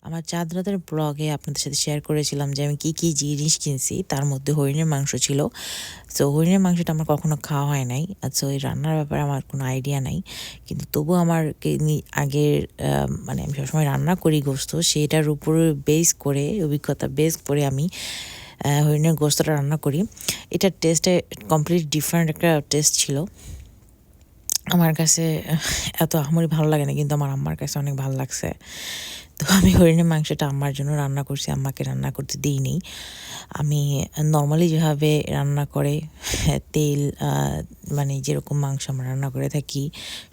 আমার চাঁদ রাতের ব্লগে আপনাদের সাথে শেয়ার করেছিলাম যে আমি কী জিনিস কিনছি, তার মধ্যে হরিণের মাংস ছিল। সো হরিণের মাংসটা আমার কখনো খাওয়া হয় নাই। সো এই রান্নার ব্যাপারে আমার কোনো আইডিয়া নাই, কিন্তু তবু আমার আগের মানে আমি সবসময় রান্না করি গোস্ত, সেটার উপরে বেস করে অভিজ্ঞতা বেস করে আমি হরিণের গোস্তটা রান্না করি। এটার টেস্টে কমপ্লিট ডিফারেন্ট একটা টেস্ট ছিল। আমার কাছে এত আহামরি ভালো লাগে না, কিন্তু আমার আম্মার কাছে অনেক ভালো লাগছে। তো আমি হরিণের মাংসটা আম্মার জন্য রান্না করছি, আম্মাকে রান্না করতে দিইনি। আমি নর্মালি যেভাবে রান্না করে তেল মানে যেরকম মাংস আমরা রান্না করে থাকি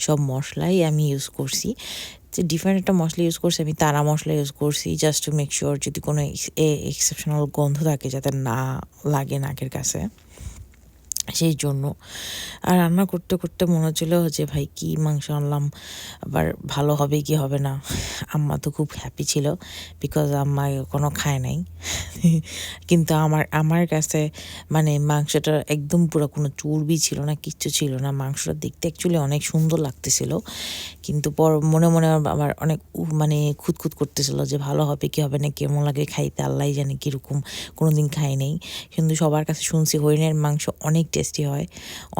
সব মশলাই আমি ইউজ করছি। যে ডিফারেন্ট একটা মশলা ইউজ করছি, আমি তারা মশলা ইউজ করছি জাস্ট টু মেক শিওর যদি কোনো এক্সেপশনাল গন্ধ থাকে যাতে না লাগে নাকের কাছে, সেই জন্য। আর রান্না করতে করতে মনে হচ্ছিল যে ভাই কি মাংস আনলাম, আবার ভালো হবে কি হবে না। আম্মা তো খুব হ্যাপি ছিল, বিকজ আম্মা কোনো খায় নাই। কিন্তু আমার কাছে মানে মাংসটা একদম পুরো কোনো চর্বি ছিল না, কিচ্ছু ছিল না। মাংসটা দেখতে অ্যাকচুয়ালি অনেক সুন্দর লাগতেছিল, কিন্তু পর মনে মনে আমার অনেক মানে খুঁতখুত করতেছিল যে ভালো হবে কি হবে না, কেমন লাগে খাইতে আল্লাহ জানে, কীরকম, কোনো দিন খাই নেই। কিন্তু সবার কাছে শুনছি হরিণের মাংস অনেক টেস্টি হয়,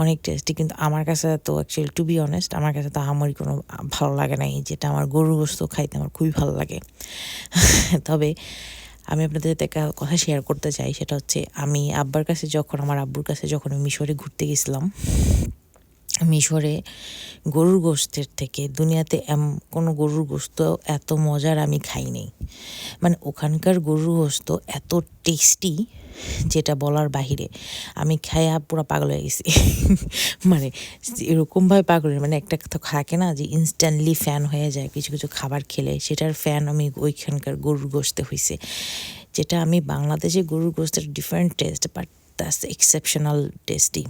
অনেক টেস্টি। কিন্তু আমার কাছে তো অ্যাকচুয়ালি টু বি অনেস্ট আমার কাছে তো আমারই কোনো ভালো লাগে নাই, যেটা আমার গরুর গোস্ত খাইতে আমার খুবই ভালো লাগে। তবে আমি আপনাদের সাথে একটা কথা শেয়ার করতে চাই, সেটা হচ্ছে আমি আমার আব্বুর কাছে যখন আমি মিশরে ঘুরতে গেছিলাম, মিশরে গরুর গোস্তের থেকে দুনিয়াতে কোনো গরুর গোস্ত এত মজার আমি খাই নাই। মানে ওখানকার গরুর গোস্ত এত টেস্টি যেটা বলার বাহিরে। আমি খাইয়া পুরো পাগল হয়ে গেছি। মানে এরকমভাবে পাগল, মানে একটা তো থাকে না যে ইনস্ট্যান্টলি ফ্যান হয়ে যায় কিছু কিছু খাবার খেলে, সেটার ফ্যান আমি ওইখানকার গরুর গোস্তে হয়েছে। যেটা আমি বাংলাদেশে গরুর গোস্তের different taste, but that's exceptional tasty.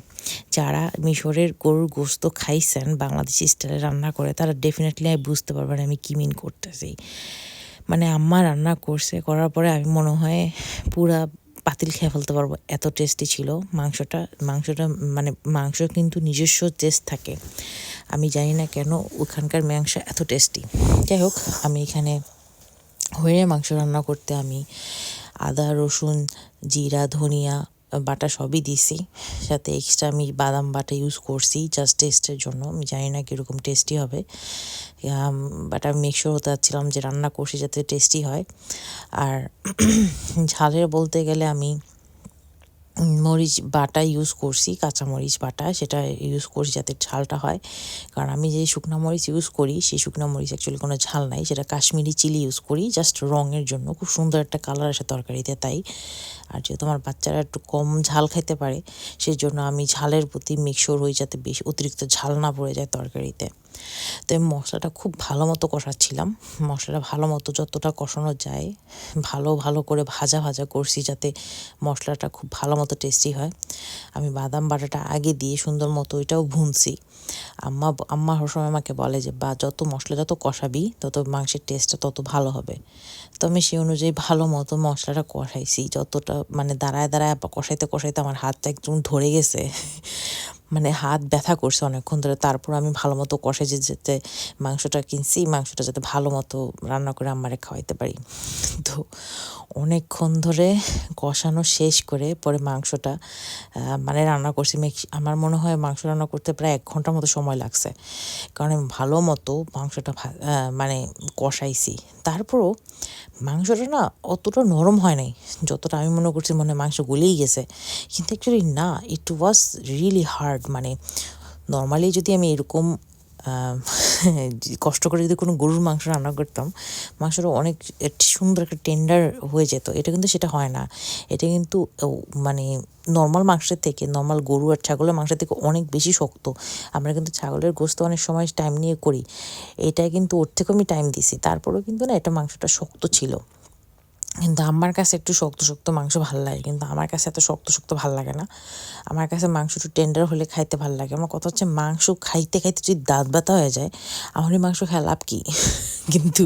যারা মিশরের গরুর গোস্ত খাইছেন বাংলাদেশি স্টাইলে রান্না করে, তারা ডেফিনেটলি বুঝতে পারবেন আমি কী মিন করতেছি। মানে আম্মা রান্না করার পরে আমি মনে হয় পুরা পাতিল খেয়ে ফেলতে পারবো, এত টেস্টি ছিল মাংসটা। মানে মাংস কিন্তু নিজস্ব টেস্ট থাকে, আমি জানি না কেন ওখানকার মাংস এত টেস্টি। যাই হোক, আমি এখানে হরিণের মাংস রান্না করতে আমি আদা রসুন জিরা ধনিয়া বাটা সবই দিছি, সাথে এক্সট্রা আমি বাদাম বাটা ইউজ করছি জাস্ট টেস্টের জন্য। আমি জানি না কীরকম টেস্টি হবে, বাট আমি মেক শিওর হতে চাচ্ছিলাম যে রান্না করছি যাতে টেস্টি হয়। আর ঝালের বলতে গেলে আমি মরিচ বাটা ইউজ করছি, কাঁচা মরিচ বাটা সেটা ইউজ করছি যাতে ঝালটা হয়। কারণ আমি যে শুকনো মরিচ ইউজ করি সেই শুকনো মরিচ অ্যাকচুয়ালি কোনো ঝাল নাই, সেটা কাশ্মীরি চিলি ইউজ করি জাস্ট রঙের জন্য, খুব সুন্দর একটা কালার আসে তরকারিতে তাই। আর যেহেতু আমার বাচ্চারা একটু কম ঝাল খাইতে পারে, সেই জন্য আমি ঝালের প্রতি মেকশোর হই যাতে বেশি অতিরিক্ত ঝাল না পড়ে যায় তরকারিতে। তো আমি মশলাটা খুব ভালো মতো কষাচ্ছিলাম, মশলাটা ভালো মতো যতটা কষানো যায় ভালো করে ভাজা করছি যাতে মশলাটা খুব ভালো মতো টেস্টি হয়। আমি বাদাম বাটাটা আগে দিয়ে সুন্দর মতো ওইটাও ভুনছি। আম্মা সবসময় আমাকে বলে যে যত মশলা যত কষাবি তত মাংসের টেস্টটা তত ভালো হবে। তো আমি সেই অনুযায়ী ভালো মতো মশলাটা কষাইছি, যতটা মানে দাঁড়ায় কষাইতে আমার হাতটা একদম ধরে গেছে। মানে হাত ব্যথা করছে অনেকক্ষণ ধরে। তারপর আমি ভালো মতো কষাই যেতে মাংসটা কিনছি, মাংসটা যাতে ভালো মতো রান্না করে আমারে খাওয়াইতে পারি। তো অনেকক্ষণ ধরে কষানো শেষ করে পরে মাংসটা মানে রান্না করছি। আমার মনে হয় মাংস রান্না করতে প্রায় 1 ঘন্টার মতো সময় লাগছে, কারণ আমি ভালো মতো মাংসটা মানে কষাইছি। তারপরও মাংসটা না অতটা নরম হয় নাই যতটা আমি মনে করছি, মনে মাংস গলেই গেছে, কিন্তু অ্যাকচুয়ালি না, ইট ওয়াজ রিয়েলি হার্ড। মানে নর্মালি যদি আমি এরকম কষ্ট করে যদি কোনো গরুর মাংস রান্না করতাম, মাংসটা অনেক সুন্দর একটা টেন্ডার হয়ে যেত। এটা কিন্তু সেটা হয় না, এটা কিন্তু মানে নর্মাল মাংসের থেকে, নর্মাল গরু আর ছাগলের মাংসের থেকে অনেক বেশি শক্ত। আমরা কিন্তু ছাগলের গোস্ত অনেক সময় টাইম নিয়ে করি, এটা কিন্তু ওর থেকেও আমি টাইম দিছি, তারপরেও কিন্তু না এটা মাংসটা শক্ত ছিল। কিন্তু আমার কাছে একটু শক্ত মাংস ভালো লাগে, কিন্তু আমার কাছে এত শক্ত ভালো লাগে না। আমার কাছে মাংস একটু টেন্ডার হলে খাইতে ভালো লাগে। আমার কথা হচ্ছে মাংস খাইতে যদি দাঁত ব্যথা হয়ে যায়, আমার এই মাংস খাওয়া লাভ কি? কিন্তু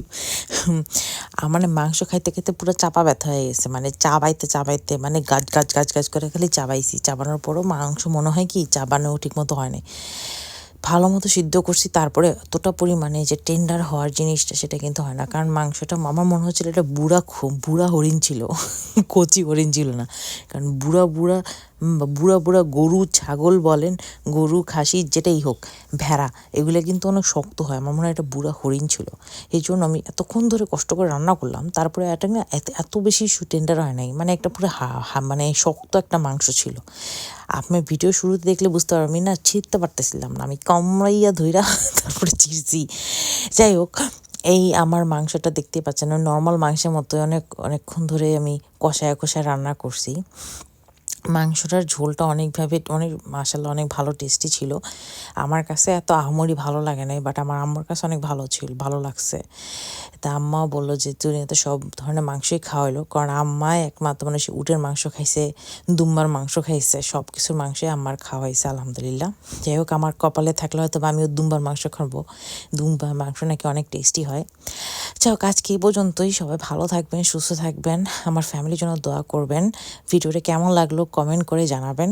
আমার মাংস খাইতে পুরো চাপা ব্যথা হয়ে গেছে, মানে চাবাইতে মানে গাছ করে খালি চাবানোর পরও মাংস মনে হয় কি চাবানো ঠিক মতো হয় না। ভালো মতো সিদ্ধ করছি, তারপরে এতটা পরিমাণে যে টেন্ডার হওয়ার জিনিসটা সেটা কিন্তু হয় না, কারণ মাংসটা আমার মনে হচ্ছিল এটা বুড়া হরিণ ছিল, কচি হরিণ ছিল না। কারণ বুড়া বুড়া বুড়া বুড়া গরু ছাগল বলেন, গরু খাসি যেটাই হোক, ভেড়া, এগুলো কিন্তু অনেক শক্ত হয়। আমার মনে হয় এটা বুড়া হরিণ ছিল। এই জন্য আমি এতক্ষণ ধরে কষ্ট করে রান্না করলাম, তারপরে এটা না এত বেশি টেন্ডার হয় নাই, মানে একটা পুরো মানে শক্ত একটা মাংস ছিল। আপনি ভিডিও শুরুতে দেখলে বুঝতে পারবেন, আমি না ছিঁড়তে পারতেছিলাম না, আমি কামড়াইয়া ধইরা তারপরে ছিঁড়ছি। যাই হোক, এই আমার মাংসটা দেখতে পাচ্ছেন নর্মাল মাংসের মতো অনেকক্ষণ ধরে আমি কষায় কষায় রান্না করছি। মাংসটার ঝোলটা মাশাআল্লাহ অনেক ভালো টেস্টি ছিল। আমার কাছে এত আহামরি ভালো লাগে নাই, বাট আমার আম্মার কাছে অনেক ভালো লাগছে। তা আম্মাও বললো যে দুনিয়াতে সব ধরনের মাংসই খাওয়াইলো, কারণ আম্মাই একমাত্র মানে সে উটের মাংস খাইছে, দুম্বার মাংস খাইছে, সব কিছুর মাংসই আম্মার খাওয়াইছে আলহামদুলিল্লাহ। যাই হোক, আমার কপালে থাকলে হয়তো বা আমিও দুম্বার মাংস খাবো। দুম্বার মাংস নাকি অনেক টেস্টি হয়। যাই হোক, আজকে এই পর্যন্তই। সবাই ভালো থাকবেন, সুস্থ থাকবেন, আমার ফ্যামিলির জন্য দোয়া করবেন। ভিডিওটা কেমন লাগলো কমেন্ট করে জানাবেন,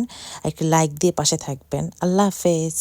একটা লাইক দিয়ে পাশে থাকবেন। আল্লাহ হাফেজ।